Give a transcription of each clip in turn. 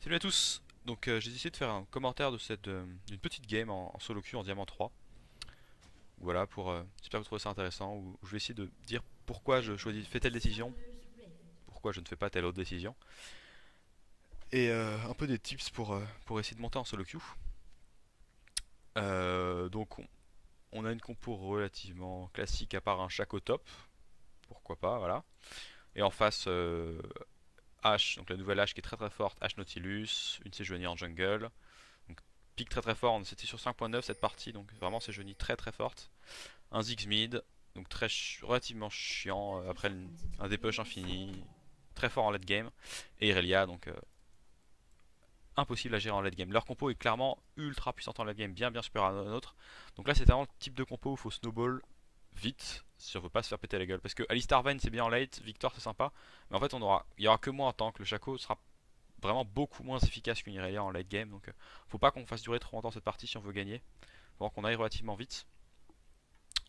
Salut à tous. Donc j'ai décidé de faire un commentaire de d'une petite game en solo queue en diamant 3. Voilà pour j'espère que vous trouvez ça intéressant où je vais essayer de dire pourquoi je choisis fais telle décision, pourquoi je ne fais pas telle autre décision et un peu des tips pour essayer de monter en solo queue. Donc on a une compo relativement classique à part un Shaco top, pourquoi pas, voilà. Et en face Ashe, donc la nouvelle Ashe qui est très très forte, Ashe Nautilus, une Sejuani en jungle. Donc pique très très fort, c'était sur 5.9 cette partie, donc vraiment Sejuani très très forte. Un Ziggs mid, donc relativement chiant, après un dépush infini, très fort en late game. Et Irelia, donc impossible à gérer en late game. Leur compo est clairement ultra puissante en late game, bien supérieur à la nôtre. Donc là c'est vraiment le type de compo où il faut snowball vite si on veut pas se faire péter la gueule. Parce que Alistar Vayne c'est bien en late, Victor c'est sympa, mais en fait il y aura que moi en tank, le Shaco sera vraiment beaucoup moins efficace qu'une Irelia en late game. Donc faut pas qu'on fasse durer trop longtemps cette partie si on veut gagner. Faut voir qu'on aille relativement vite.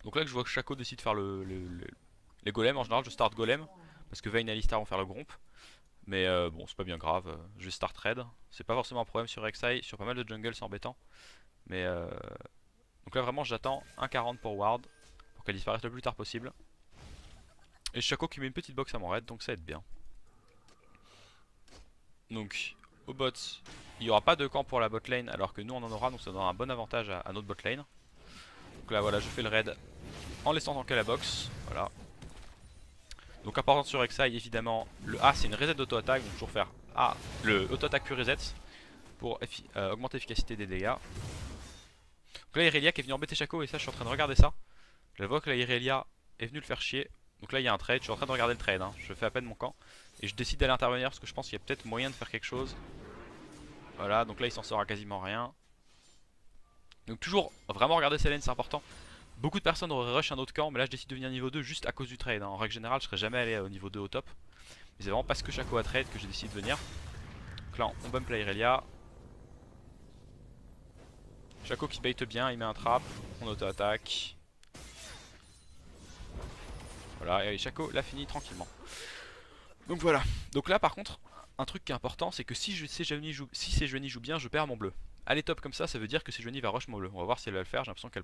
Donc là que je vois que Shaco décide de faire les golems, en général je start golem parce que Vayne et Alistar vont faire le gromp. Mais bon, c'est pas bien grave, je vais start raid. C'est pas forcément un problème sur Rek'Sai, sur pas mal de jungle c'est embêtant. Mais donc là vraiment j'attends 1,40 pour ward pour qu'elle disparaisse le plus tard possible. Et Shaco qui met une petite box à mon raid donc ça aide bien. Donc au bot, il n'y aura pas de camp pour la bot lane alors que nous on en aura donc ça donne un bon avantage à notre bot lane. Donc là voilà je fais le raid en laissant tanker la box. Voilà. Donc important sur Rek'Sai évidemment, le A c'est une reset d'auto-attaque, donc toujours faire A, le auto-attaque puis reset pour augmenter l'efficacité des dégâts. Donc là Irelia qui est venu embêter Shaco et ça je suis en train de regarder ça. Je vois que la Irelia est venue le faire chier. Donc là il y a un trade, je suis en train de regarder le trade, hein. Je fais à peine mon camp. Et je décide d'aller intervenir parce que je pense qu'il y a peut-être moyen de faire quelque chose. Voilà, donc là il s'en sort à quasiment rien. Donc toujours vraiment regarder ses lanes c'est important. Beaucoup de personnes auraient rush un autre camp, mais là je décide de venir niveau 2 juste à cause du trade, hein. En règle générale je serais jamais allé au niveau 2 au top. Mais c'est vraiment parce que Shaco a trade que j'ai décidé de venir. Donc là on bump la Irelia. Shaco qui bait bien, il met un trap, on auto-attaque. Voilà, et Shaco l'a fini tranquillement. Donc voilà. Donc là par contre, un truc qui est important, c'est que si Sejuani joue bien, je perds mon bleu. Elle est top comme ça veut dire que Sejuani va rush mon bleu. On va voir si elle va le faire, j'ai l'impression qu'elle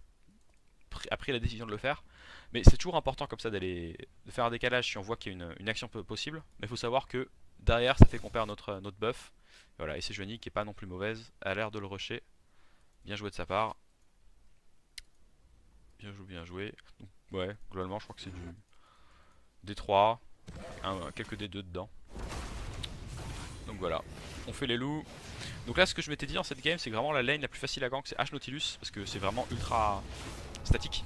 a pris la décision de le faire. Mais c'est toujours important comme ça de faire un décalage si on voit qu'il y a une action possible. Mais il faut savoir que derrière ça fait qu'on perd notre buff. Voilà, et Sejuani qui est pas non plus mauvaise, elle a l'air de le rusher. Bien joué de sa part. Bien joué. Donc, ouais, globalement je crois que c'est du D3, quelques D2 dedans. Donc voilà, on fait les loups. Donc là ce que je m'étais dit dans cette game c'est que vraiment la lane la plus facile à gank c'est H Nautilus parce que c'est vraiment ultra statique.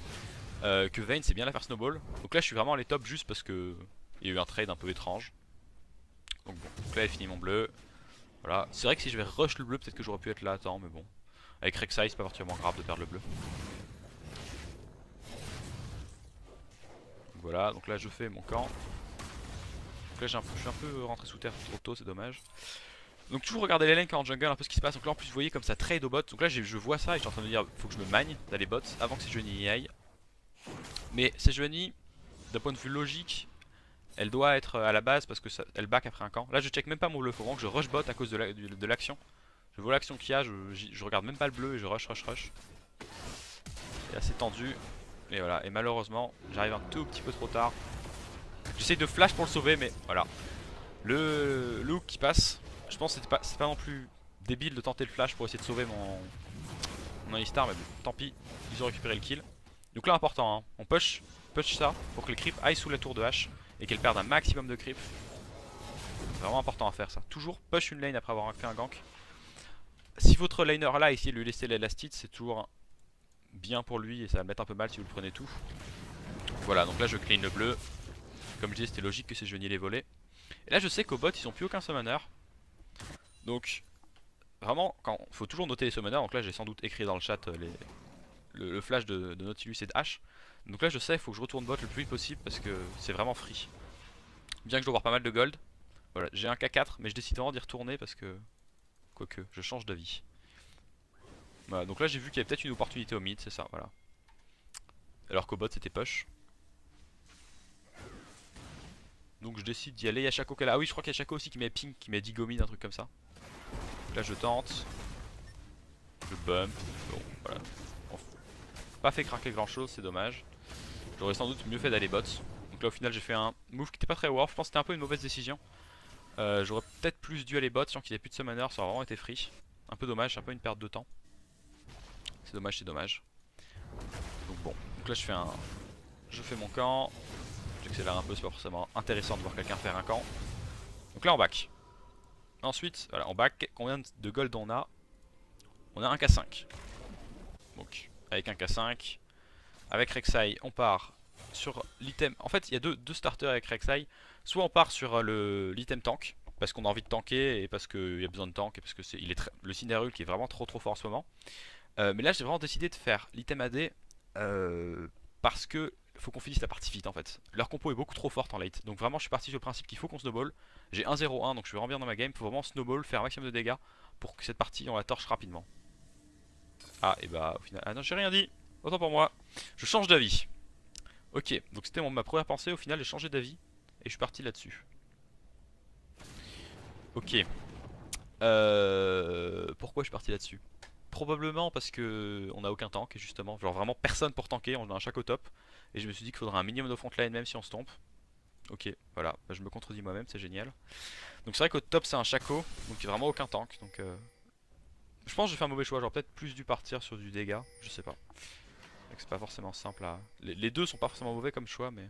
Que Vayne c'est bien la faire snowball. Donc là je suis vraiment allé top juste parce que il y a eu un trade un peu étrange. Donc bon, donc là elle finit mon bleu. Voilà, c'est vrai que si je vais rush le bleu peut-être que j'aurais pu être là à temps mais bon. Avec Rek'Sai c'est pas particulièrement grave de perdre le bleu. Donc voilà, donc là je fais mon camp. Donc là je suis un peu rentré sous terre trop tôt, c'est dommage. Donc toujours regarder les lanes quand en jungle un peu ce qui se passe. Donc là en plus vous voyez comme ça trade au bot. Donc là je vois ça et je suis en train de me dire faut que je me magne d'aller bot avant que Sejuani y aille. Mais Sejuani d'un point de vue logique elle doit être à la base parce que elle back après un camp. Là je check même pas mon bleu, faut vraiment que je rush bot à cause de l'action. Je vois l'action qu'il y a, je regarde même pas le bleu et je rush. C'est assez tendu. Et voilà, et malheureusement j'arrive un tout petit peu trop tard. J'essaye de flash pour le sauver mais voilà. Le hook qui passe, je pense que c'est pas non plus débile de tenter le flash pour essayer de sauver mon Alistar, mais bon, tant pis, ils ont récupéré le kill. Donc là important, hein, on push ça pour que les creeps aillent sous la tour de H et qu'elle perde un maximum de creeps. C'est vraiment important à faire ça. Toujours push une lane après avoir fait un gank. Si votre laner là essaye de lui laisser l'élastite, c'est toujours bien pour lui et ça va le mettre un peu mal si vous le prenez tout. Voilà, donc là je clean le bleu. Comme je disais, c'était logique que ces geniers les volaient. Et là je sais qu'au bot ils ont plus aucun summoner. Donc vraiment, faut toujours noter les summoners. Donc là j'ai sans doute écrit dans le chat le flash de Nautilus et de H. Donc là je sais, il faut que je retourne bot le plus vite possible parce que c'est vraiment free. Bien que je dois avoir pas mal de gold. Voilà, j'ai un K4 mais je décide vraiment d'y retourner parce que... Quoique, je change d'avis. Voilà, donc là j'ai vu qu'il y avait peut-être une opportunité au mid, c'est ça, voilà. Alors qu'au bot c'était push. Donc je décide d'y aller. Il y a Shaco qui est là. Ah oui, je crois qu'il y a Shaco aussi qui met ping, qui met Digomine, un truc comme ça. Donc là je tente. Je bump. Bon, voilà. On pas fait craquer grand chose, c'est dommage. J'aurais sans doute mieux fait d'aller bot. Donc là au final j'ai fait un move qui était pas très worth. Je pense que c'était un peu une mauvaise décision. J'aurais peut-être plus dû aller bot, sachant qu'il n'y avait plus de summoner, ça aurait vraiment été free. Un peu dommage, c'est un peu une perte de temps. C'est dommage, c'est dommage. Donc bon, donc là je fais un... Je fais mon camp. J'accélère un peu, c'est pas forcément intéressant de voir quelqu'un faire un camp. Donc là on back. Ensuite, voilà, en back, combien de gold on a? On a un K5. Donc avec un K5, avec Rek'Sai, on part sur l'item. En fait, il y a deux starters avec Rek'Sai. Soit on part sur l'item tank, parce qu'on a envie de tanker et parce qu'il y a besoin de tank et parce que le Cinderul qui est vraiment trop fort en ce moment. Mais là, j'ai vraiment décidé de faire l'item AD parce que faut qu'on finisse la partie vite en fait. Leur compo est beaucoup trop forte en late. Donc vraiment, je suis parti sur le principe qu'il faut qu'on snowball. J'ai 1-0-1, donc je suis vraiment bien dans ma game. Faut vraiment snowball, faire un maximum de dégâts pour que cette partie on la torche rapidement. Ah, et bah au final. Ah non, j'ai rien dit. Autant pour moi. Je change d'avis. Ok, donc c'était ma première pensée. Au final, j'ai changé d'avis et je suis parti là-dessus. Ok. Pourquoi je suis parti là-dessus? Probablement parce que on a aucun tank justement, genre vraiment personne pour tanker, on a un Shaco top. Et je me suis dit qu'il faudrait un minimum de frontline même si on se trompe. Ok, voilà, bah, je me contredis moi-même, c'est génial. Donc c'est vrai qu'au top c'est un Shaco, donc il n'y a vraiment aucun tank. Donc je pense que j'ai fait un mauvais choix, j'aurais peut-être plus dû partir sur du dégât, je sais pas. C'est pas forcément simple à... Les deux sont pas forcément mauvais comme choix mais...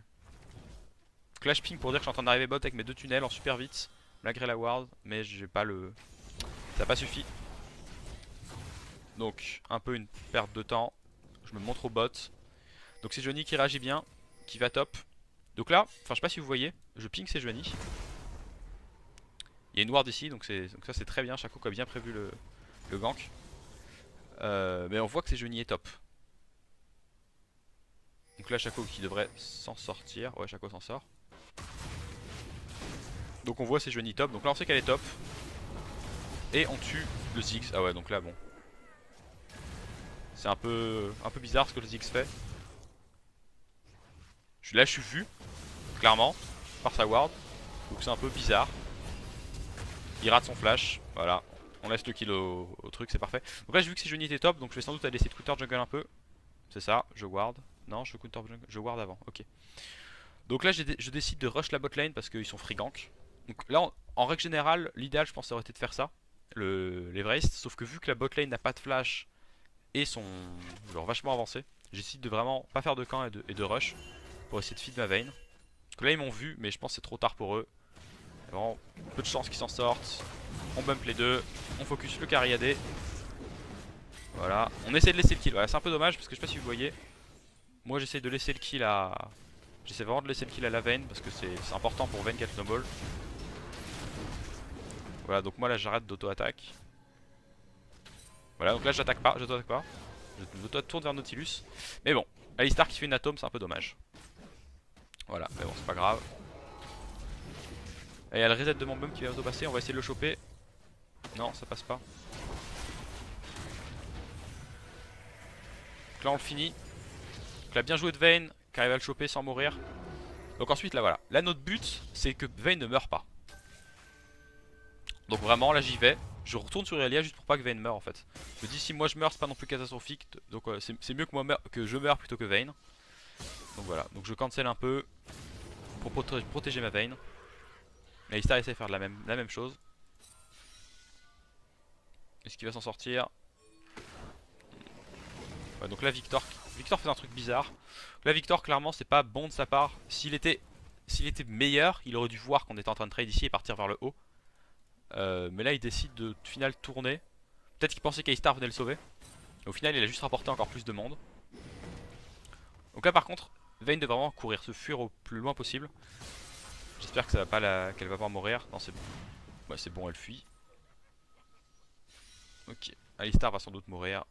Clash ping pour dire que je suis en train d'arriver bot avec mes deux tunnels en super vite, malgré la ward, mais j'ai pas le... Ça n'a pas suffi. Donc un peu une perte de temps. Je me montre au bot. Donc c'est Johnny qui réagit bien, qui va top. Donc là, enfin je sais pas si vous voyez, je ping c'est Johnny. Il y a une ward ici, donc ça c'est très bien. Shaco a bien prévu le gank. Mais on voit que c'est Johnny est top. Donc là Shaco qui devrait s'en sortir. Ouais, Shaco s'en sort. Donc on voit c'est Johnny top. Donc là on sait qu'elle est top. Et on tue le Ziggs. Ah ouais, donc là bon. C'est un peu bizarre ce que le Ziggs fait. Là je suis vu, clairement, par sa ward. Donc c'est un peu bizarre. Il rate son flash, voilà. On laisse le kill au truc, c'est parfait. Donc là j'ai vu que si Johnny était top, donc je vais sans doute aller essayer de counter jungle un peu. C'est ça, je ward. Non, je counter jungle, je ward avant, ok. Donc là je décide de rush la bot lane parce qu'ils sont free gank. Donc là en règle générale, l'idéal je pense ça aurait été de faire ça, l'Everest. Sauf que vu que la bot lane n'a pas de flash et sont genre vachement avancés, j'essaie de vraiment pas faire de camp et de rush pour essayer de feed ma vein. Donc là ils m'ont vu mais je pense que c'est trop tard pour eux. Il y a vraiment peu de chances qu'ils s'en sortent. On bump les deux, on focus le carry AD. Voilà, on essaie de laisser le kill. Voilà, c'est un peu dommage parce que je sais pas si vous voyez. Moi j'essaie de laisser le kill à... J'essaie vraiment de laisser le kill à la Vayne parce que c'est important pour Vayne qu'elle snowball. Voilà, donc moi là j'arrête d'auto-attaque. Voilà, donc là j'attaque pas, j'auto-attaque pas. Je tourne vers Nautilus. Mais bon, Alistar qui fait une atome, c'est un peu dommage. Voilà, mais bon, c'est pas grave. Et il y a le reset de mon bump qui va auto-passer, on va essayer de le choper. Non, ça passe pas. Donc là on le finit. Donc là bien joué de Vayne, qui arrive à le choper sans mourir. Donc ensuite là voilà, là notre but c'est que Vayne ne meure pas. Donc vraiment là j'y vais. Je retourne sur Irelia juste pour pas que Vayne meure en fait. Je me dis si moi je meurs c'est pas non plus catastrophique. Donc c'est mieux que je meure plutôt que Vayne. Donc voilà, donc je cancel un peu pour protéger ma Vayne. Alistar essaie de faire la même chose. Est-ce qu'il va s'en sortir? Ouais, donc là Victor fait un truc bizarre. Là Victor clairement c'est pas bon de sa part. S'il était meilleur, il aurait dû voir qu'on était en train de trade ici et partir vers le haut. Mais là il décide de final tourner. Peut-être qu'il pensait qu'Aistar venait le sauver. Et au final il a juste rapporté encore plus de monde. Donc là par contre Vayne devrait vraiment courir, se fuir au plus loin possible. J'espère que ça va pas qu'elle va pas mourir. Non c'est bon. Ouais c'est bon, elle fuit. Ok, Alistar va sans doute mourir.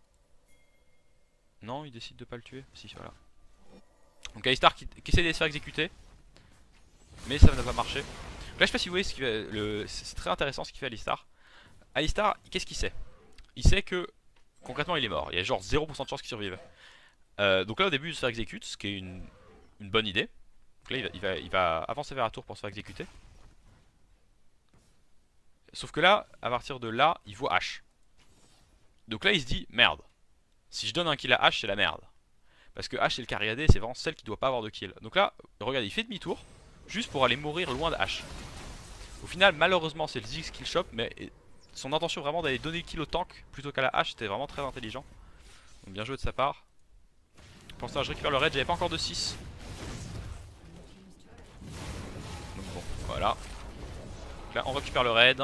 Non, il décide de pas le tuer. Si, voilà. Donc Alistar qui essaie de se faire exécuter. Mais ça n'a pas marché. Donc là je sais pas si vous voyez ce qu'il fait. C'est très intéressant ce qu'il fait Alistar. Alistar, qu'est-ce qu'il sait? Il sait que concrètement il est mort. Il y a genre 0% de chance qu'il survive. Donc là au début il se fait exécute, ce qui est une bonne idée. Donc Donc là il va avancer vers la tour pour se faire exécuter. Sauf que là, à partir de là, il voit H. Donc là il se dit merde. Si je donne un kill à H, c'est la merde. Parce que H c'est le carry AD, c'est vraiment celle qui doit pas avoir de kill. Donc là, regarde, il fait demi-tour juste pour aller mourir loin de H. Au final, malheureusement, c'est le Ziggs qui le chope, mais son intention vraiment d'aller donner le kill au tank plutôt qu'à la H, c'était vraiment très intelligent. Donc bien joué de sa part. Pour l'instant, je récupère le raid, j'avais pas encore de 6. Donc bon, voilà. Donc là, on récupère le raid.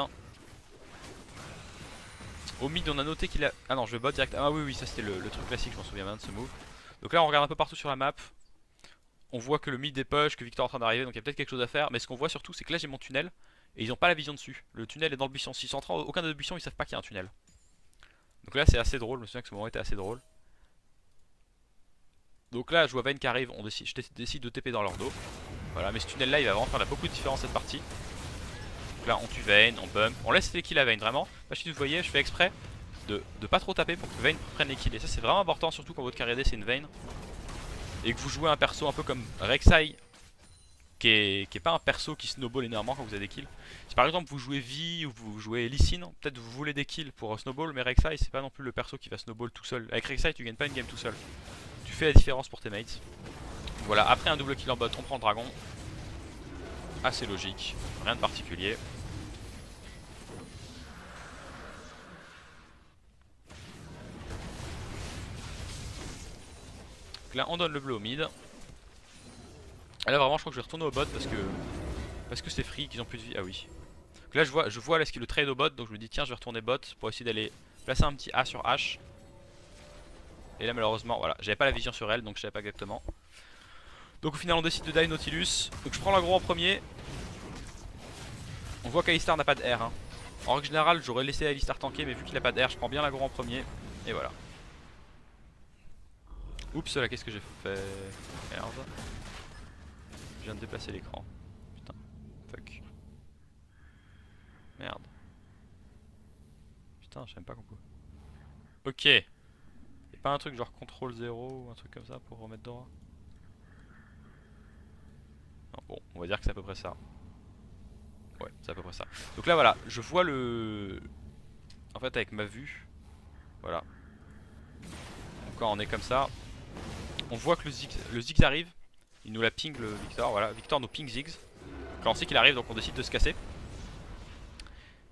Au mid, on a noté qu'il a... Ah non, je vais bot direct. Ah oui, oui, ça c'était le truc classique, je m'en souviens bien de ce move. Donc là, on regarde un peu partout sur la map. On voit que le mid est push, que Victor est en train d'arriver, donc il y a peut-être quelque chose à faire. Mais ce qu'on voit surtout, c'est que là, j'ai mon tunnel. Et ils ont pas la vision dessus. Le tunnel est dans le buisson. S'ils sont entrés aucun des deux buissons, ils savent pas qu'il y a un tunnel. Donc là, c'est assez drôle. Je me souviens que ce moment était assez drôle. Donc là, je vois Vayne qui arrive. Je décide de TP dans leur dos. Voilà, mais ce tunnel là, il va vraiment faire beaucoup de différence cette partie. Donc là, on tue Vayne, on bump. On laisse les kills à Vayne, vraiment. Pas si vous voyez, je fais exprès de pas trop taper pour que Vayne prenne les kills. Et ça, c'est vraiment important, surtout quand votre carry AD c'est une Vayne. Et que vous jouez un perso un peu comme Rek'Sai, qui est pas un perso qui snowball énormément quand vous avez des kills. Si par exemple vous jouez Vi ou vous jouez Lee Sin, peut-être vous voulez des kills pour snowball, mais Rek'Sai c'est pas non plus le perso qui va snowball tout seul. Avec Rek'Sai tu gagnes pas une game tout seul. Tu fais la différence pour tes mates. Voilà, après un double kill en bot, on prend le dragon. Assez logique, rien de particulier. Donc là on donne le bleu au mid. Et là vraiment je crois que je vais retourner au bot parce que c'est free, qu'ils ont plus de vie. Ah oui. Donc là je vois là ce qu'il le trade au bot, donc je me dis tiens je vais retourner bot pour essayer d'aller placer un petit A sur H. Et là malheureusement voilà, j'avais pas la vision sur elle donc je savais pas exactement. Donc au final on décide de die Nautilus. Donc je prends l'aggro en premier. On voit qu'Alistar n'a pas de R hein. En règle générale j'aurais laissé Alistar tanker, mais vu qu'il a pas de R je prends bien l'aggro en premier. Et voilà. Oups là qu'est-ce que j'ai fait? Merde. Je viens de déplacer l'écran. Putain. Fuck. Merde. Putain je sais même pas qu'on peut. Ok. Y'a pas un truc genre CTRL 0 ou un truc comme ça pour remettre Dora? Non, bon, on va dire que c'est à peu près ça. Ouais, c'est à peu près ça. Donc là voilà, je vois le... En fait avec ma vue, voilà. Donc quand on est comme ça, on voit que le Ziggs arrive. Il nous la ping le Victor, voilà. Victor nous ping Ziggs. Quand on sait qu'il arrive, donc on décide de se casser.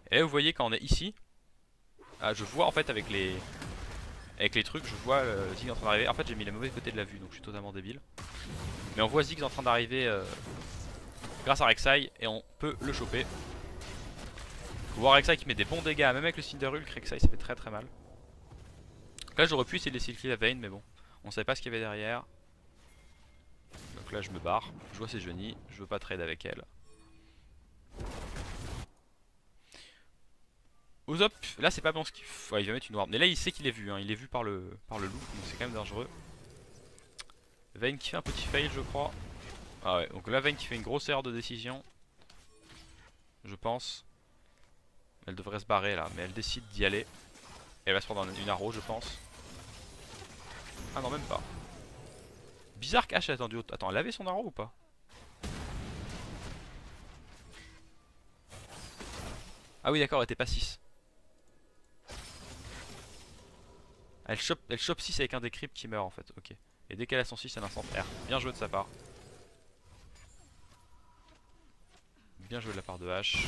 Et là vous voyez quand on est ici, je vois en fait avec les trucs, je vois Ziggs en train d'arriver. En fait j'ai mis le mauvais côté de la vue donc je suis totalement débile. Mais on voit Ziggs en train d'arriver grâce à Rek'Sai et on peut le choper. Faut voir Rek'Sai qui met des bons dégâts, même avec le Cinder Hulk, Rek'Sai ça fait très très mal. Là j'aurais pu essayer de laisser le kill à Vayne mais bon, on savait pas ce qu'il y avait derrière. Donc là je me barre, je vois ses genies, je veux pas trade avec elle. Ozop, là c'est pas bon ce qu'il faut, ouais, il va mettre une ward. Mais là il sait qu'il est vu, hein. Il est vu par le loup, donc c'est quand même dangereux. Vayne qui fait un petit fail je crois. Ah ouais, donc là Vayne qui fait une grosse erreur de décision. Je pense. Elle devrait se barrer là, mais elle décide d'y aller. Elle va se prendre une arrow je pense. Ah non même pas. Bizarre qu'H ait attendu. Attends, elle avait son arrow ou pas? Ah oui d'accord, elle était pas 6. Elle chope 6 avec un des creeps qui meurt en fait, ok. Et dès qu'elle a son 6 elle instant R. Bien joué de sa part. Bien joué de la part de H.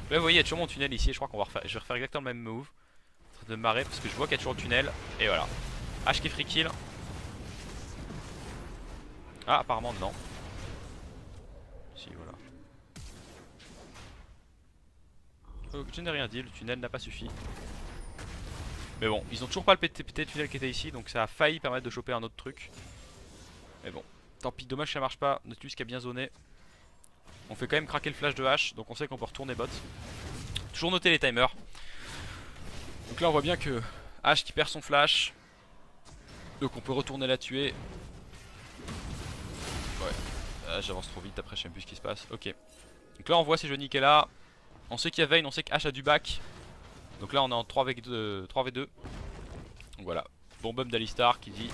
Là vous voyez il y a toujours mon tunnel ici et je crois qu'on va refaire. Je vais refaire exactement le même move. En train de me marrer parce que je vois qu'il y a toujours le tunnel. Et voilà. H qui est free kill. Ah apparemment non. Si voilà. Je n'ai rien dit, le tunnel n'a pas suffi. Mais bon, ils ont toujours pas le pété tunnel qui était ici, donc ça a failli permettre de choper un autre truc. Mais bon, tant pis, dommage que ça marche pas. Nautilus qui a bien zoné. On fait quand même craquer le flash de H, donc on sait qu'on peut retourner bot. Toujours noter les timers. Donc là on voit bien que H qui perd son flash. Donc on peut retourner la tuer. Ouais, j'avance trop vite après, je sais même plus ce qui se passe. Ok. Donc là on voit ces Johnny qui est là. On sait qu'il y a Vayne, on sait que H a du back. Donc là on est en 3v2. Donc voilà. Bon bump d'Alistar qui dit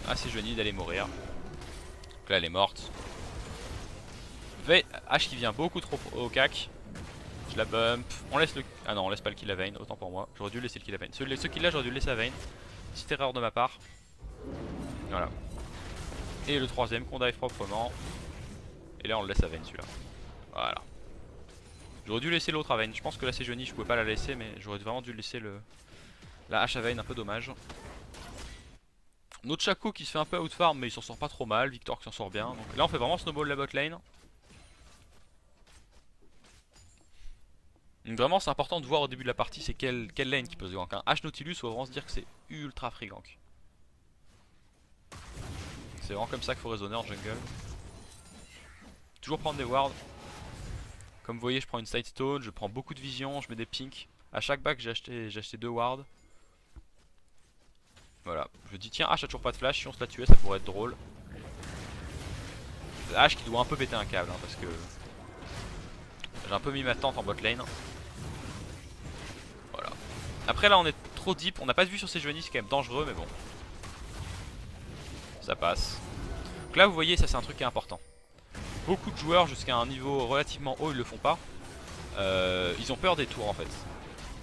à ces Johnny d'aller mourir. Donc là elle est morte. H qui vient beaucoup trop au cac. Je la bump. On laisse le... Ah non, on laisse pas le kill à Vayne, autant pour moi. J'aurais dû laisser le kill à Vayne. Ce kill là j'aurais dû le laisser à Vayne. Petite erreur de ma part. Voilà. Et le troisième qu'on dive proprement. Et là on le laisse à Vayne celui-là. Voilà. J'aurais dû laisser l'autre à Vayne. Je pense que là c'est Johnny, je pouvais pas la laisser, mais j'aurais vraiment dû laisser la hache à Vayne, un peu dommage. Notre Chaco qui se fait un peu outfarm, mais il s'en sort pas trop mal. Victor qui s'en sort bien. Donc là on fait vraiment snowball la bot lane. Donc vraiment c'est important de voir au début de la partie c'est quelle lane qui peut se gank. Un H Nautilus, faut vraiment se dire que c'est ultra free gank. C'est vraiment comme ça qu'il faut raisonner en jungle. Toujours prendre des wards. Comme vous voyez je prends une side stone, je prends beaucoup de vision, je mets des pinks. A chaque back j'ai acheté 2 wards. Voilà, je dis tiens H a toujours pas de flash, si on se la tuait ça pourrait être drôle. H qui doit un peu péter un câble hein, parce que j'ai un peu mis ma tente en bot lane. Voilà. Après là on est trop deep, on n'a pas de vue sur ces Johnny, c'est quand même dangereux mais bon. Ça passe. Donc là vous voyez ça c'est un truc qui est important. Beaucoup de joueurs jusqu'à un niveau relativement haut ils le font pas. Ils ont peur des tours en fait.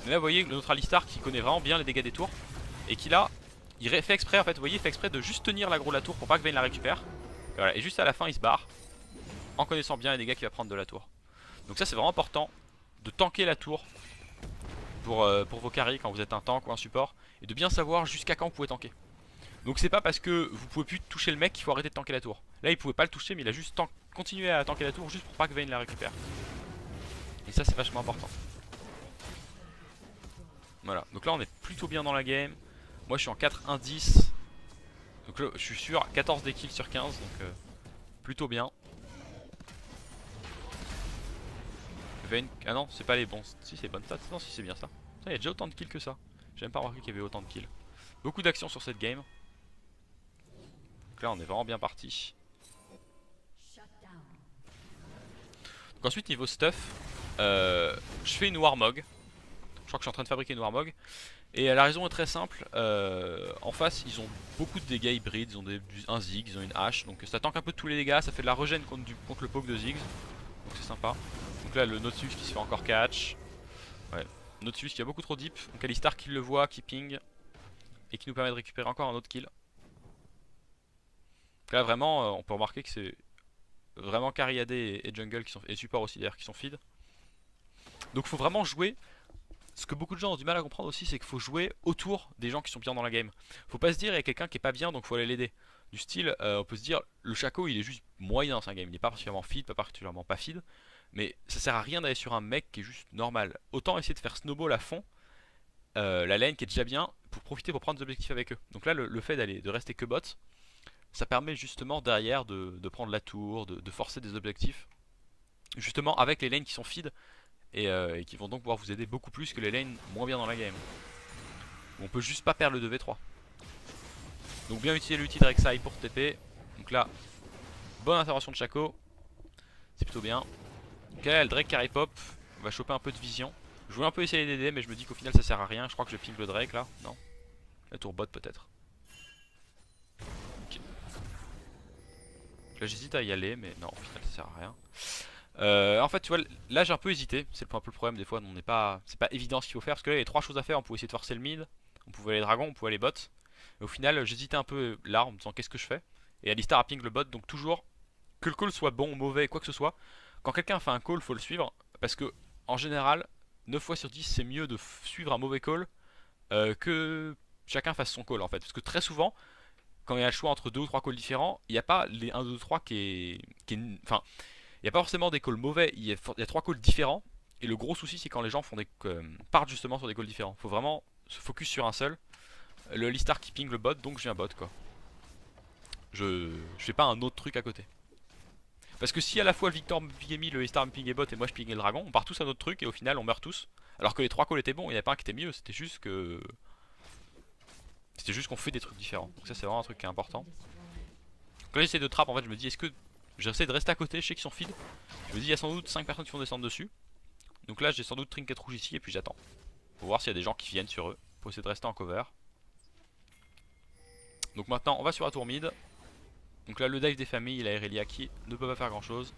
Mais là vous voyez notre Alistar qui connaît vraiment bien les dégâts des tours. Et qui là, il fait exprès en fait, vous voyez il fait exprès de juste tenir l'aggro de la tour pour pas que Vayne la récupère. Et, voilà, et juste à la fin il se barre. En connaissant bien les dégâts qu'il va prendre de la tour. Donc ça c'est vraiment important de tanker la tour pour vos carries quand vous êtes un tank ou un support. Et de bien savoir jusqu'à quand vous pouvez tanker. Donc c'est pas parce que vous pouvez plus toucher le mec qu'il faut arrêter de tanker la tour. Là il pouvait pas le toucher mais il a juste continué à tanker la tour juste pour pas que Vayne la récupère. Et ça c'est vachement important. Voilà, donc là on est plutôt bien dans la game. Moi je suis en 4-1-10. Donc là je suis sûr 14 des kills sur 15 donc plutôt bien. Vayne... Ah non c'est pas les bons. Si c'est bonne stats, non si c'est bien ça. Il y a déjà autant de kills que ça. J'ai même pas remarqué qu'il y avait autant de kills. Beaucoup d'actions sur cette game. Donc là on est vraiment bien parti. Donc ensuite niveau stuff, je fais une Warmog. Je crois que je suis en train de fabriquer une Warmog. Et la raison est très simple, en face ils ont beaucoup de dégâts hybrides, ils ont un Ziggs, ils ont une hache, donc ça tank un peu tous les dégâts, ça fait de la regen contre le poke de Ziggs, donc c'est sympa. Donc là le Nautilus qui se fait encore catch, ouais. Nautilus qui a beaucoup trop deep, donc Alistar qui le voit, qui ping, et qui nous permet de récupérer encore un autre kill. Donc là vraiment on peut remarquer que c'est vraiment carry AD et jungle qui sont, et support aussi d'ailleurs qui sont feed. Donc faut vraiment jouer. Ce que beaucoup de gens ont du mal à comprendre aussi, c'est qu'il faut jouer autour des gens qui sont bien dans la game. Faut pas se dire il y a quelqu'un qui est pas bien donc faut aller l'aider. Du style, on peut se dire le Chaco il est juste moyen dans sa game, il est pas particulièrement feed, pas particulièrement pas feed. Mais ça sert à rien d'aller sur un mec qui est juste normal. Autant essayer de faire snowball à fond la lane qui est déjà bien pour profiter pour prendre des objectifs avec eux. Donc là le fait de rester que bot, ça permet justement derrière de prendre la tour, de forcer des objectifs. Justement avec les lanes qui sont feed. Et qui vont donc pouvoir vous aider beaucoup plus que les lanes moins bien dans la game. Où on peut juste pas perdre le 2v3. Donc bien utiliser l'ulti de Rek'Sai pour TP. Donc là, bonne intervention de Chaco. C'est plutôt bien. Ok, le Drake carry pop. On va choper un peu de vision. Je voulais un peu essayer d'aider mais je me dis qu'au final ça sert à rien. Je crois que je ping le Drake là. Non. La tour bot peut-être. Ok. Là j'hésite à y aller mais non au final ça sert à rien. En fait tu vois là j'ai un peu hésité, c'est un peu le problème des fois, c'est pas évident ce qu'il faut faire parce que là il y a 3 choses à faire, on pouvait essayer de forcer le mid, on pouvait aller dragon, on pouvait aller bot. Et au final j'hésitais un peu là en me disant qu'est-ce que je fais. Et Alistar a ping le bot donc toujours que le call soit bon ou mauvais quoi que ce soit. Quand quelqu'un fait un call faut le suivre parce que en général 9 fois sur 10 c'est mieux de suivre un mauvais call que chacun fasse son call en fait. Parce que très souvent quand il y a le choix entre 2 ou 3 calls différents, il n'y a pas les 1, 2, 3 enfin il n'y a pas forcément des calls mauvais, il y a 3 calls différents. Et le gros souci c'est quand les gens partent justement sur des calls différents. Faut vraiment se focus sur un seul. Le Alistar qui ping le bot, donc j'ai un bot quoi. Je fais pas un autre truc à côté. Parce que si à la fois le Victor me pingait le Alistar me pingait bot et moi je pingais le dragon, on part tous à notre truc et au final on meurt tous. Alors que les 3 calls étaient bons, il n'y en avait pas un qui était mieux, c'était juste que... C'était juste qu'on fait des trucs différents. Donc ça c'est vraiment un truc qui est important. Quand j'essaie de trap en fait je me dis est-ce que... J'essaie de rester à côté, je sais qu'ils sont feed. Je me dis il y a sans doute 5 personnes qui vont descendre dessus. Donc là j'ai sans doute trinket rouge ici et puis j'attends. Pour voir s'il y a des gens qui viennent sur eux. Pour essayer de rester en cover. Donc maintenant on va sur la tour mid. Donc là le dive des familles, il a Irelia qui ne peut pas faire grand chose.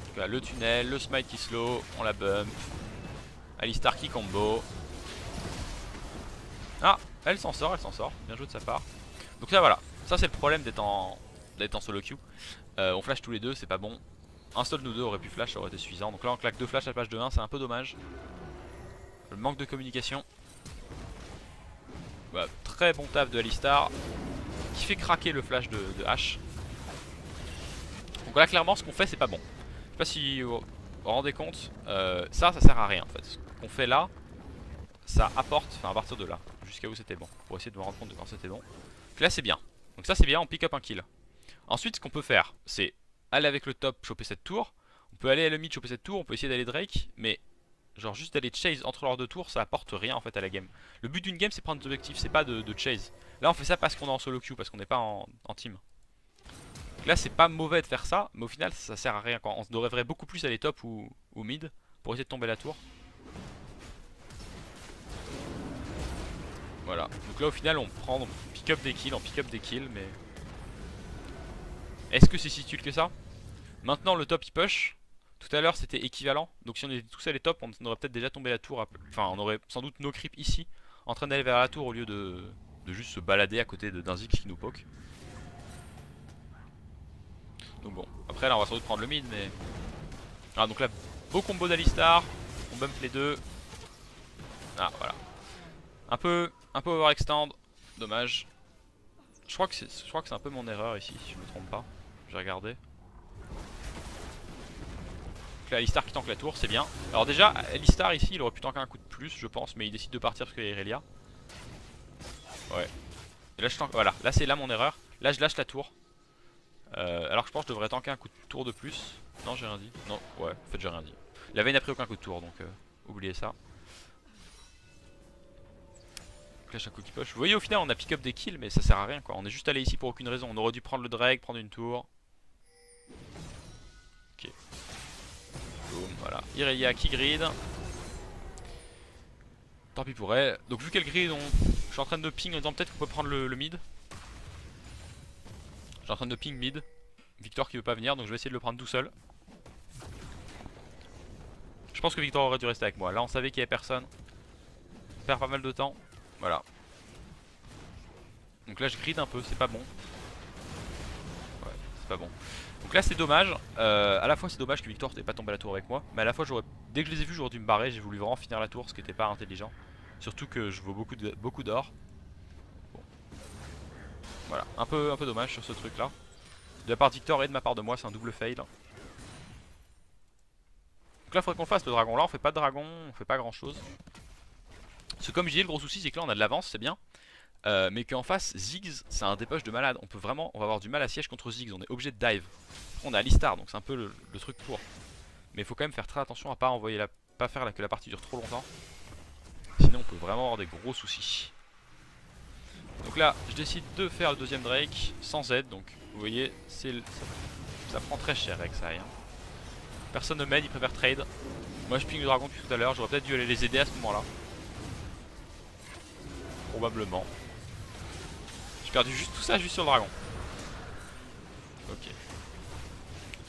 Donc là, le tunnel, le smite qui slow, on la bump. Alistar qui combo. Ah, elle s'en sort, bien joué de sa part. Donc là voilà, ça c'est le problème d'être en solo queue. On flash tous les deux, c'est pas bon. Un seul de nous deux aurait pu flash, ça aurait été suffisant. Donc là on claque deux flash à la page de 1, c'est un peu dommage. Le manque de communication. Voilà, très bon taf de Alistar qui fait craquer le flash de H. Donc là clairement ce qu'on fait c'est pas bon. Je sais pas si vous vous rendez compte, ça sert à rien en fait. Ce qu'on fait là, ça apporte, enfin à partir de là, jusqu'à où c'était bon. Pour essayer de me rendre compte de quand c'était bon. Donc là c'est bien. Donc ça c'est bien, on pick up un kill. Ensuite ce qu'on peut faire c'est aller avec le top, choper cette tour. On peut aller à le mid, choper cette tour, on peut essayer d'aller Drake. Mais genre juste d'aller chase entre leurs deux tours, ça apporte rien en fait à la game. Le but d'une game c'est prendre des objectifs, c'est pas de chase. Là on fait ça parce qu'on est en solo queue, parce qu'on n'est pas en team. Donc là c'est pas mauvais de faire ça, mais au final ça sert à rien. On devrait beaucoup plus aller top ou mid pour essayer de tomber la tour. Voilà, donc là au final on pick up des kills, mais est-ce que c'est si utile que ça? Maintenant le top il push. Tout à l'heure c'était équivalent, donc si on était tous à les top on aurait peut-être déjà tombé la tour. Enfin on aurait sans doute no creep ici, en train d'aller vers la tour au lieu de juste se balader à côté d'un Ziggs qui nous poke. Donc bon, après là on va sans doute prendre le mid mais... Ah donc là beau combo d'Alistar, on bump les deux. Ah voilà. Un peu overextend, dommage. Je crois que c'est un peu mon erreur ici si je me trompe pas. J'ai regardé. Donc là Alistar qui tank la tour, c'est bien. Alors déjà Alistar ici il aurait pu tanker un coup de plus je pense, mais il décide de partir parce qu'il y a Irelia. Ouais. Et là je tank, voilà, là c'est là mon erreur. Là je lâche la tour. Alors que je pense que je devrais tanker un coup de tour de plus. Non j'ai rien dit. Non, ouais, en fait j'ai rien dit. La veille n'a pris aucun coup de tour donc oubliez ça. Clash un coup qui push. Vous voyez au final on a pick up des kills mais ça sert à rien quoi. On est juste allé ici pour aucune raison. On aurait dû prendre le Drake, prendre une tour. Ok. Boom, voilà. Irelia qui grid. Tant pis pour elle. Donc vu qu'elle grid, je suis en train de ping en disant peut-être qu'on peut prendre le mid. Je suis en train de ping mid. Victor qui veut pas venir donc je vais essayer de le prendre tout seul. Je pense que Victor aurait dû rester avec moi. Là on savait qu'il y avait personne. On perd pas mal de temps. Voilà. Donc là je grid un peu, c'est pas bon. Ouais, c'est pas bon. Donc là c'est dommage. À la fois c'est dommage que Victor n'ait pas tombé à la tour avec moi. Mais à la fois dès que je les ai vus j'aurais dû me barrer. J'ai voulu vraiment finir la tour, ce qui était pas intelligent. Surtout que je vaux beaucoup d'or. Bon. Voilà, un peu dommage sur ce truc là. De la part de Victor et de ma part de moi, c'est un double fail. Donc là, il faudrait qu'on fasse le dragon. Là, on fait pas de dragon, on fait pas grand chose. Parce que comme j'ai dit, le gros souci, c'est que là, on a de l'avance, c'est bien. Mais qu'en face, Ziggs, c'est un dépush de malade. On va avoir du mal à siège contre Ziggs. On est obligé de dive. Après, on a Alistar, donc c'est un peu le truc pour. Mais il faut quand même faire très attention à pas faire que la partie dure trop longtemps. Sinon, on peut vraiment avoir des gros soucis. Donc là, je décide de faire le deuxième Drake sans aide. Donc, vous voyez, ça prend très cher avec ça. Hein. Personne ne m'aide, il préfère trade. Moi je ping le dragon depuis tout à l'heure, j'aurais peut-être dû aller les aider à ce moment là. Probablement. J'ai perdu juste tout ça juste sur le dragon. Ok.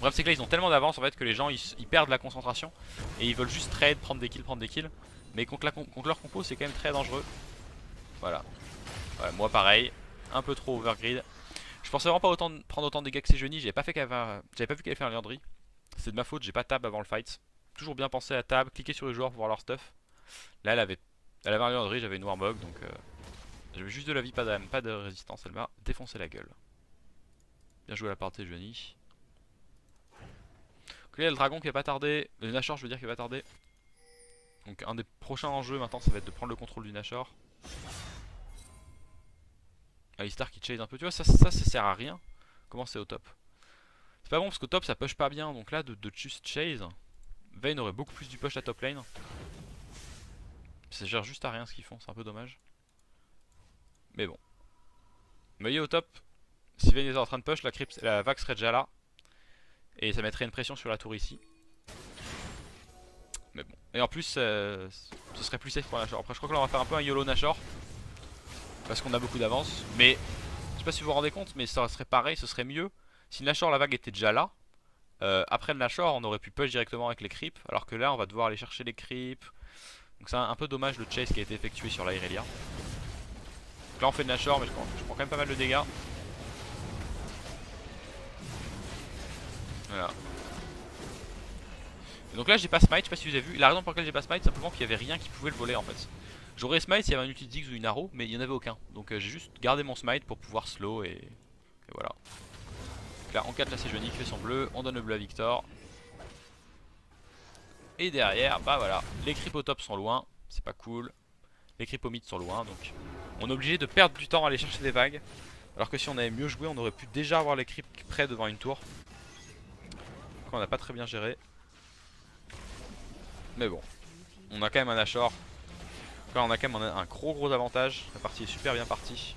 Bref c'est que là ils ont tellement d'avance en fait que les gens ils perdent la concentration. Et ils veulent juste trade, prendre des kills. Mais contre leur compo c'est quand même très dangereux. Voilà. Ouais, moi pareil, un peu trop overgrid. Je pensais vraiment pas prendre autant de dégâts que ces Genie, j'avais pas vu qu'elle avait fait un Liandry. C'est de ma faute, j'ai pas tab avant le fight. Toujours bien penser à tab, cliquer sur les joueurs pour voir leur stuff. Là elle avait un Liandry, j'avais une Warmog donc j'avais juste de la vie, pas de résistance, elle m'a défoncé la gueule. Bien joué à la partie Genie. Donc là il y a le dragon qui va pas tarder, le Nashor je veux dire qui va pas tarder. Donc un des prochains enjeux maintenant ça va être de prendre le contrôle du Nashor. Alistar qui chase un peu, tu vois ça sert à rien. Comment c'est au top? C'est pas bon parce qu'au top ça push pas bien, donc là de juste chase. Vayne aurait beaucoup plus du push à top lane. Ça gère juste à rien ce qu'ils font, c'est un peu dommage. Mais bon. Vous voyez au top, si Vayne est en train de push, la vague serait déjà là. Et ça mettrait une pression sur la tour ici. Mais bon. Et en plus, ce serait plus safe pour Nashor. Après je crois que là on va faire un peu un YOLO Nashor. Parce qu'on a beaucoup d'avance. Mais pas si vous vous rendez compte, mais ça serait pareil, ce serait mieux si le Nashor la vague était déjà là. Après le Nashor, on aurait pu push directement avec les creeps, alors que là, on va devoir aller chercher les creeps. Donc c'est un peu dommage le chase qui a été effectué sur l'Irelia. Donc là, on fait le Nashor, mais je prends quand même pas mal de dégâts. Voilà. Et donc là, j'ai pas smite, je sais pas si vous avez vu. La raison pour laquelle j'ai pas smite, c'est simplement qu'il y avait rien qui pouvait le voler en fait. J'aurais smite s'il y avait un ulti Ziggs ou une arrow, mais il y en avait aucun. Donc j'ai juste gardé mon smite pour pouvoir slow et voilà. Donc là, en 4 la Sejuani qui fait son bleu, on donne le bleu à Victor. Et derrière, bah voilà, les creeps au top sont loin, c'est pas cool. Les creeps au mid sont loin, donc on est obligé de perdre du temps à aller chercher des vagues. Alors que si on avait mieux joué, on aurait pu déjà avoir les creeps près devant une tour. Donc on n'a pas très bien géré. Mais bon, on a quand même un Nashor. Là, on a quand même un gros avantage. La partie est super bien partie.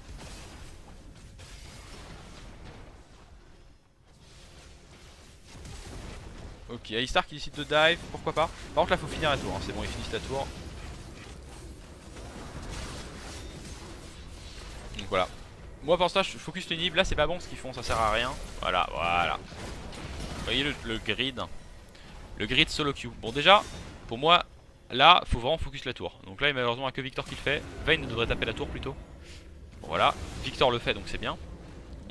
Ok, Alistar qui décide de dive, pourquoi pas. Par contre là faut finir la tour, hein. C'est bon, ils finissent la tour. Donc voilà. Moi pour l'instant je focus le nib, là c'est pas bon ce qu'ils font, ça sert à rien. Voilà, voilà. Vous voyez le grid. Le grid solo queue. Bon déjà, pour moi, là faut vraiment focus la tour. Donc là il y a malheureusement que Victor qui le fait. Vayne devrait taper la tour plutôt. Bon voilà, Victor le fait donc c'est bien.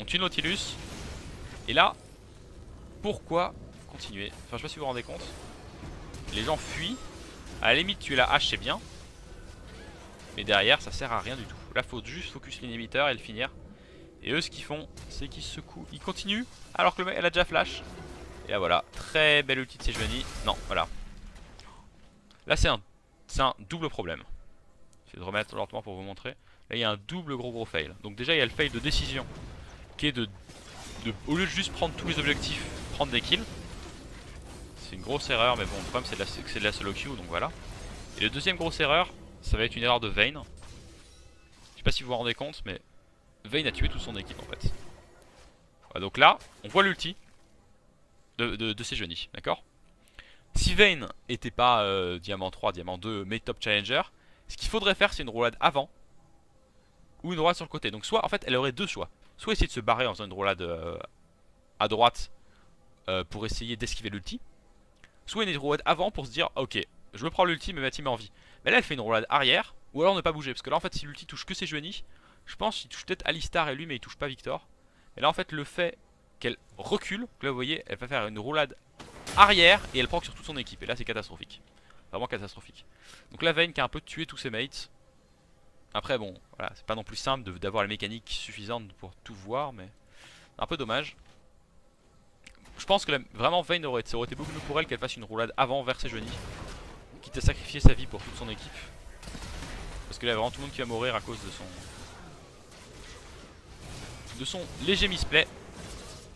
On tue Nautilus. Et là, pourquoi continuer? Enfin je sais pas si vous vous rendez compte. Les gens fuient. À la limite tuer la hache c'est bien. Mais derrière ça sert à rien du tout. Là faut juste focus l'inhibiteur et le finir. Et eux ce qu'ils font c'est qu'ils secouent. Ils continuent alors que le mec elle a déjà flash. Et là voilà, très belle ulti de Sejuani. Non voilà. Là c'est un double problème. Je vais de remettre lentement pour vous montrer. Là il y a un double gros fail. Donc déjà il y a le fail de décision qui est de au lieu de juste prendre tous les objectifs, prendre des kills. C'est une grosse erreur mais bon le problème c'est de la solo queue donc voilà. Et le deuxième grosse erreur ça va être une erreur de Vayne. Je sais pas si vous vous rendez compte mais Vayne a tué toute son équipe en fait. Voilà, donc là on voit l'ulti de Sejuani, d'accord. Si Vayne était pas Diamant 3, Diamant 2, mais top challenger, ce qu'il faudrait faire c'est une roulade avant ou une roulade sur le côté. Donc soit en fait elle aurait deux choix. Soit essayer de se barrer en faisant une roulade à droite pour essayer d'esquiver l'ulti. Soit une roulade avant pour se dire ok je me prends l'ulti mais ma team est en vie. Mais là elle fait une roulade arrière ou alors ne pas bouger. Parce que là en fait si l'ulti touche que Sejuani, je pense qu'il touche peut-être Alistar et lui mais il touche pas Victor. Et là en fait le fait qu'elle recule, que là vous voyez elle va faire une roulade arrière et elle proc sur toute son équipe. Et là c'est catastrophique. Vraiment catastrophique. Donc là Vayne qui a un peu tué tous ses mates. Après bon voilà c'est pas non plus simple d'avoir les mécaniques suffisantes pour tout voir mais un peu dommage. Je pense que vraiment Vayne ça aurait été beaucoup mieux pour elle qu'elle fasse une roulade avant vers Sejuani. Quitte à sacrifier sa vie pour toute son équipe. Parce que là il y a vraiment tout le monde qui va mourir à cause de son léger misplay.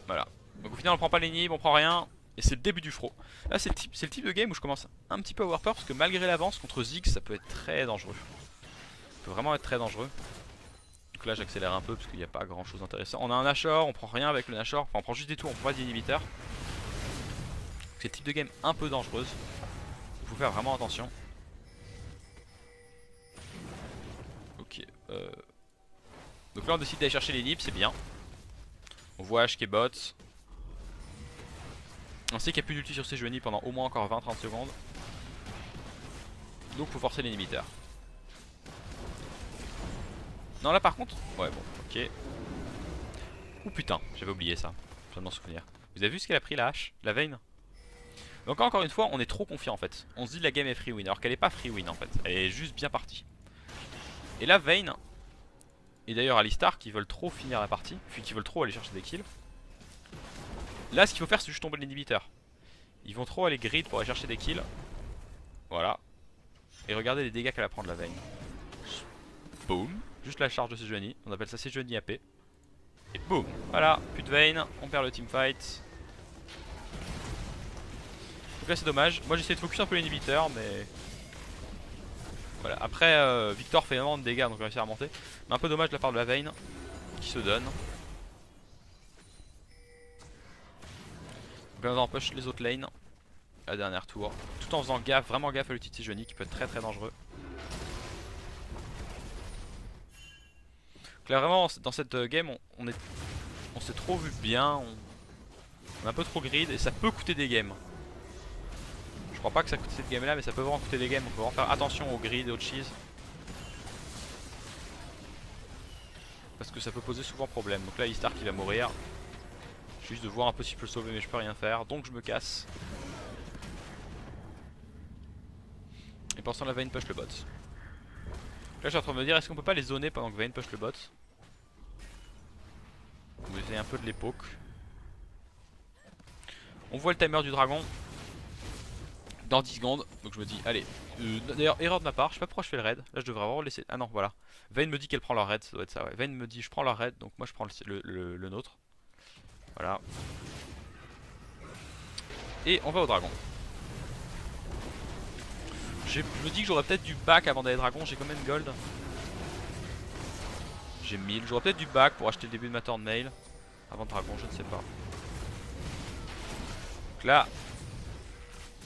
Voilà. Donc au final on prend pas les nibs, on prend rien. Et c'est le début du fro. Là c'est le type de game où je commence un petit peu à avoir peur. Parce que malgré l'avance contre Ziggs ça peut être très dangereux. Ça peut vraiment être très dangereux. Donc là j'accélère un peu parce qu'il n'y a pas grand chose d'intéressant. On a un Nashor, on prend rien avec le Nashor. Enfin on prend juste des tours, on prend pas d'inhibiteur. C'est le type de game un peu dangereuse. Il faut faire vraiment attention. Ok. Donc là on décide d'aller chercher les nips, c'est bien. On voit H qui est bot. On sait qu'il n'y a plus d'ulti sur Sejuani pendant au moins encore 20-30 secondes. Donc faut forcer l'inhibiteur. Non là par contre. Ouais bon ok. Ouh putain j'avais oublié ça. Je viens de m'en souvenir. Vous avez vu ce qu'elle a pris la hache, la Vayne? Donc encore une fois on est trop confiant en fait. On se dit la game est free win alors qu'elle est pas free win en fait. Elle est juste bien partie. Et là Vayne et d'ailleurs Alistar qui veulent trop finir la partie, puis qui veulent trop aller chercher des kills. Là ce qu'il faut faire c'est juste tomber l'inhibiteur. Ils vont trop aller grid pour aller chercher des kills. Voilà. Et regardez les dégâts qu'elle va prendre la Vayne. Boum. Juste la charge de Sejuani. On appelle ça Sejuani AP. Et boum. Voilà. Plus de Vayne. On perd le teamfight. Donc là c'est dommage. Moi j'essaie de focus un peu l'inhibiteur mais... Voilà. Après Victor fait énormément de dégâts donc on va réussir à remonter. Mais un peu dommage de la part de la Vayne. Qui se donne. Donc là on push les autres lanes. La dernière tour. Tout en faisant gaffe, vraiment gaffe à l'ulti de Sejuani qui peut être très très dangereux. Donc là vraiment dans cette game on s'est trop vu bien, on a un peu trop grid et ça peut coûter des games. Je crois pas que ça coûte cette game là mais ça peut vraiment coûter des games, donc faut vraiment faire attention au grid et au cheese. Parce que ça peut poser souvent problème. Donc là Alistar qui va mourir. Juste de voir un peu si je peux le sauver mais je peux rien faire, donc je me casse. Et pensant la Vayne push le bot. Là je suis en train de me dire est-ce qu'on peut pas les zoner pendant que Vayne push le bot. On va essayer un peu de l'époque. On voit le timer du dragon dans 10 secondes. Donc je me dis allez. D'ailleurs erreur de ma part, je sais pas pourquoi je fais le raid. Là je devrais avoir laissé. Ah non voilà. Vayne me dit qu'elle prend leur raid, ça doit être ça ouais. Vayne me dit je prends leur raid, donc moi je prends le nôtre. Voilà. Et on va au dragon. Je me dis que j'aurais peut-être du back avant d'aller dragon, j'ai combien de gold? J'ai 1000, j'aurais peut-être du back pour acheter le début de ma turn mail. Avant dragon, je ne sais pas. Donc là,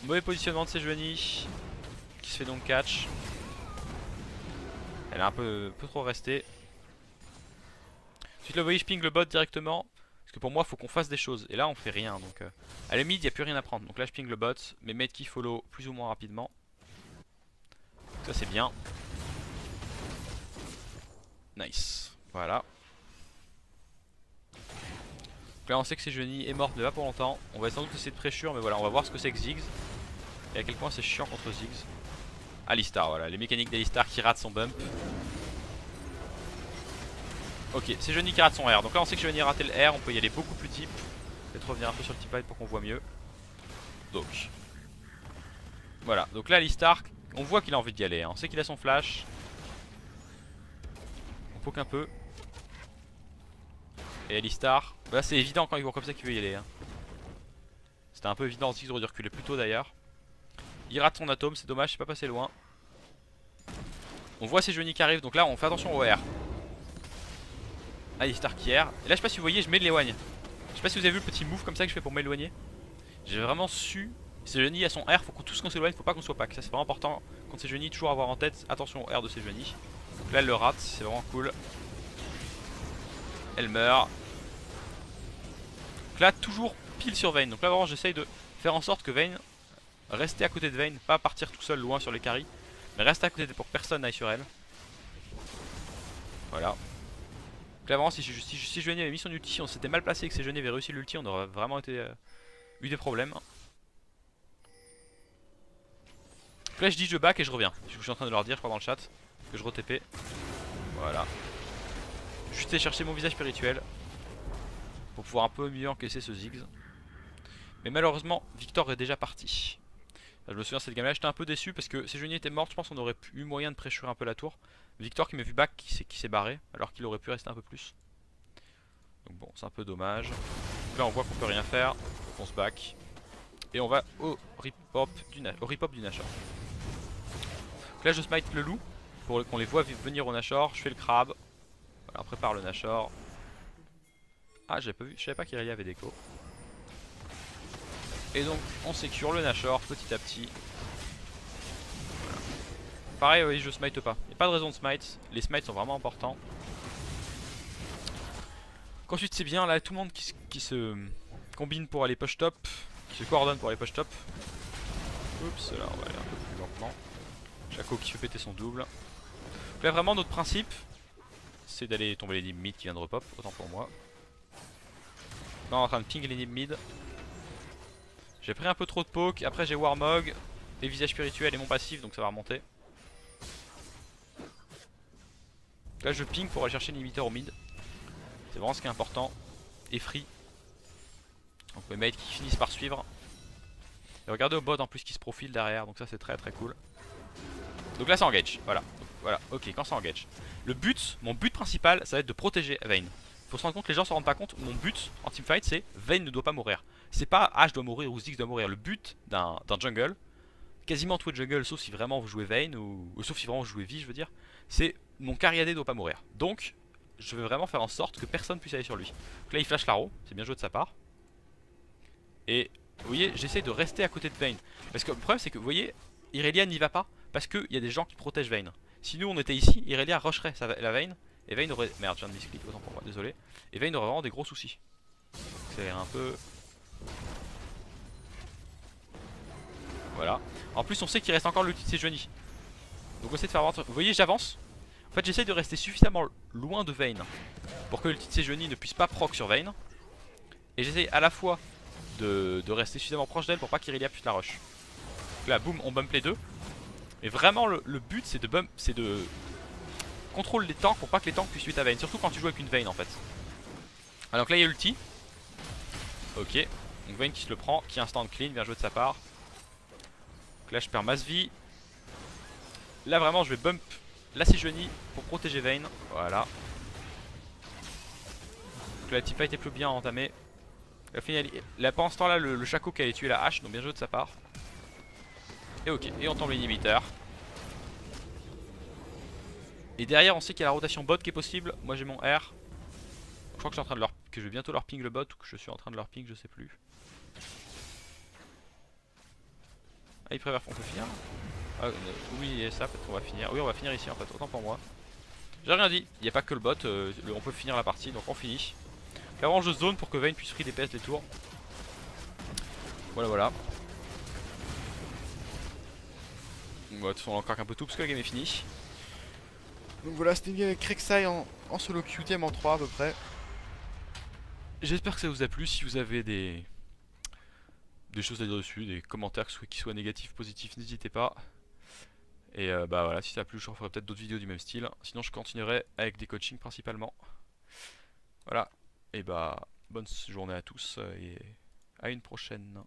mauvais positionnement de Sejuani qui se fait donc catch. Elle est un peu trop restée. Ensuite là vous voyez je ping le bot directement. Parce que pour moi il faut qu'on fasse des choses. Et là on fait rien donc à la mid il n'y a plus rien à prendre. Donc là je ping le bot. Mes mates qui follow plus ou moins rapidement. Ça c'est bien. Nice. Voilà. Donc là on sait que Sejuani est morte mais pas pour longtemps. On va sans doute essayer de pressure mais voilà on va voir ce que c'est que Ziggs. Et à quel point c'est chiant contre Ziggs. Alistar voilà les mécaniques d'Alistar qui rate son bump. Ok Sejuani qui rate son R. Donc là on sait que Sejuani a raté le R. On peut y aller beaucoup plus deep. Peut-être revenir un peu sur le teamfight pour qu'on voit mieux. Donc voilà donc là Alistar on voit qu'il a envie d'y aller hein. On sait qu'il a son flash. On poke un peu. Et Alistar, là c'est évident quand il voit comme ça qu'il veut y aller hein. C'était un peu évident aussi qu'il aurait dû reculer plus tôt d'ailleurs. Il rate son atome, c'est dommage, c'est pas passé loin. On voit Sejuani qui arrive, donc là on fait attention au R. Alistar qui R. Et là je sais pas si vous voyez, je mets de l'éloigne. Je sais pas si vous avez vu le petit move comme ça que je fais pour m'éloigner. J'ai vraiment su. Sejuani a son R, faut qu'on tous qu'on s'éloigne, faut pas qu'on soit pack. Ça c'est vraiment important contre Sejuani, toujours avoir en tête attention au R de Sejuani. Donc là elle le rate, c'est vraiment cool. Elle meurt. Donc là toujours pile sur Vayne. Donc là vraiment j'essaye de faire en sorte que Vayne reste à côté de Vayne, pas partir tout seul loin sur les carries, mais reste à côté pour que personne n'aille sur elle. Voilà. Donc là vraiment si Sejuani avait mis son ulti, on s'était mal placé et que Sejuani avait réussi l'ulti, on aurait vraiment été eu des problèmes. Donc là je dis je back et je reviens. Je suis en train de leur dire je crois dans le chat que je re-TP. Voilà. Je suis allé chercher mon visage spirituel pour pouvoir un peu mieux encaisser ce Ziggs. Mais malheureusement Victor est déjà parti. Là, je me souviens cette game là j'étais un peu déçu parce que Sejuani était morte, je pense qu'on aurait eu moyen de pressurer un peu la tour. Victor qui m'a vu back qui s'est barré alors qu'il aurait pu rester un peu plus. Donc bon c'est un peu dommage. Donc là on voit qu'on peut rien faire, donc on se back. Et on va au rip-hop du Nashor. Donc là je smite le loup pour qu'on les voit venir au Nashor, je fais le crabe. Voilà, on prépare le Nashor. Ah j'avais pas vu, je savais pas qu'Irelia avait déco. Et donc on sécure le Nashor petit à petit. Voilà. Pareil oui je smite pas, il n'y a pas de raison de smite, les smites sont vraiment importants. Ensuite c'est bien là tout le monde qui se combine pour aller push top, qui se coordonne pour aller push top. Oups là on va aller un peu plus lentement. Shaco qui fait péter son double. Donc là vraiment notre principe c'est d'aller tomber les mid qui vient de repop, autant pour moi. Là on est en train de ping les mid. J'ai pris un peu trop de poke, après j'ai Warmog, les visages spirituels et mon passif donc ça va remonter. Là je ping pour aller chercher l'inhibiteur au mid. C'est vraiment ce qui est important. Et free. Donc mes mates qui finissent par suivre. Et regardez au bot en plus qui se profile derrière, donc ça c'est très très cool. Donc là ça engage, voilà. Donc, voilà, ok quand ça engage. Le but, mon but principal ça va être de protéger Vayne. Faut se rendre compte que les gens se rendent pas compte, mon but en teamfight c'est Vayne ne doit pas mourir. C'est pas H doit mourir ou Ziggs doit mourir. Le but d'un jungle, quasiment tout le jungle sauf si vraiment vous jouez Vayne ou sauf si vraiment vous jouez Vi je veux dire, c'est mon carry AD doit pas mourir. Donc je veux vraiment faire en sorte que personne puisse aller sur lui. Donc là il flash l'arrow, c'est bien joué de sa part. Et vous voyez j'essaie de rester à côté de Vayne. Parce que le problème c'est que vous voyez Irelia n'y va pas parce qu'il y a des gens qui protègent Vayne. Si nous on était ici, Irelia rusherait la Vayne Et Vayne aurait... Merde, je viens de misclick, autant pour moi, désolé. Et Vayne aurait vraiment des gros soucis. C'est un peu... Voilà. En plus on sait qu'il reste encore l'ulti de Sejuani. Donc on essaie de faire avancer. Vous voyez j'avance. En fait j'essaie de rester suffisamment loin de Vayne pour que l'ulti de Sejuani ne puisse pas proc sur Vayne. Et j'essaie à la fois de rester suffisamment proche d'elle pour pas qu'Irelia puisse la rush. Donc là boum on bump les deux. Et vraiment le but c'est de contrôle les tanks pour pas que les tanks puissent suivre ta Vayne. Surtout quand tu joues avec une Vayne en fait. Alors donc là il y a ulti. Ok. Donc Vayne qui se le prend, qui instant clean, bien joué de sa part. Donc là je perds masse vie. Là vraiment je vais bump la Sejuani pour protéger Vayne. Voilà. Donc là la teamfight est plus bien entamée. Là pendant ce temps là le Shaco qui allait tuer la hache, donc bien joué de sa part. Et ok, et on tombe l'inhibiteur. Et derrière on sait qu'il y a la rotation bot qui est possible. Moi j'ai mon R. Je crois que je suis en train de leur... que je vais bientôt leur ping le bot ou que je suis en train de leur ping, je sais plus. Ah il préfère qu'on peut finir. Ah, oui et ça peut-être qu'on va finir. Oui on va finir ici en fait, autant pour moi. J'ai rien dit, il n'y a pas que le bot, on peut finir la partie donc on finit. Avant je zone pour que Vayne puisse free DPS les tours. Voilà voilà. Bon, de toute façon on en craque un peu tout parce que la game est finie. Donc voilà c'était une game avec Rek'Sai en solo QTM en 3 à peu près. J'espère que ça vous a plu. Si vous avez des choses à dire dessus, des commentaires qui soient négatifs, positifs, n'hésitez pas. Et bah voilà, si ça a plu, je referai peut-être d'autres vidéos du même style. Sinon, je continuerai avec des coachings principalement. Voilà, et bah bonne journée à tous et à une prochaine.